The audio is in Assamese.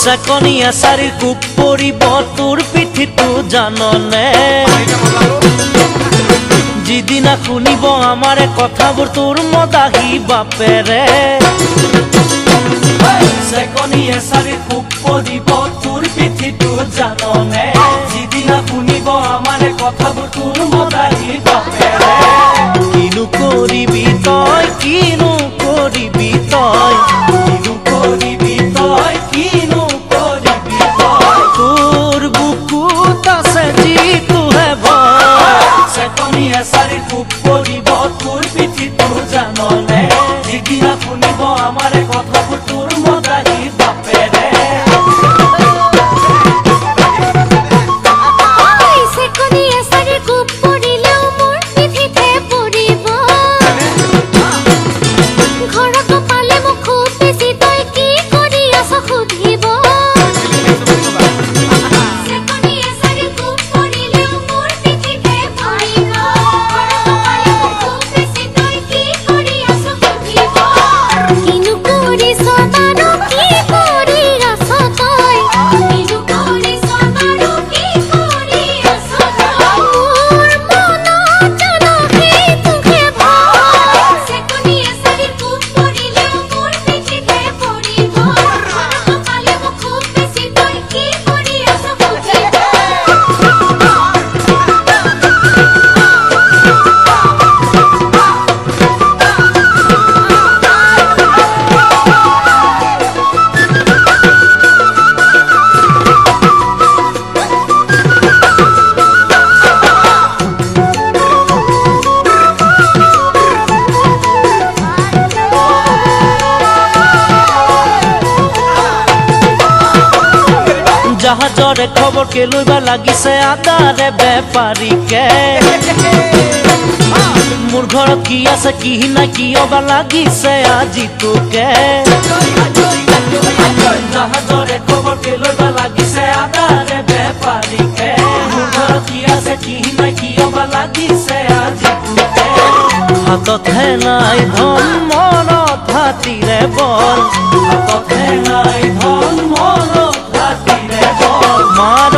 চেকনিয়া চাৰিৰ কোব পৰিব তোৰ পিঠিটো জাননে যিদিনা শুনিব আমাৰে কথাবোৰ তোৰ মদাহী বাপেৰে চেকনিয়া চাৰিৰ কোব পৰিব তোৰ পিঠিটো জাননে যিদিনা শুনিব আমাৰে কথাবোৰ তোৰ মদাহী বাপেৰে কিনো কৰিবি তই কিনো কৰিবি তই কিনো কৰিবি তই কিনো কৰিবি তই তোৰ বুকুত আছে যিটোহে ভয় চেকনিয়া চাৰিৰ কোব পৰিব তোৰ পিঠিটো জাননে যিদিনা শুনিব আমাৰে কথাবোৰ তোৰ মদাহী বাপেৰে জাহাজৰে খবৰকে লইবা লাগিছে আদাৰে বেপাৰীকে মোৰ ঘৰত কি আছে কি নাই কিয়বা লাগিছে আজি তোকে জাহাজৰে খবৰকে লইবা লাগিছে আদাৰে বেপাৰীকে মোৰ ঘৰত কি আছে কি নাই কিয়বা লাগিছে আজি তোকে হাততহে নাই ধন মনত হাতীৰে বল হাততহে নাই ধন মনত হাতীৰে বল মাৰ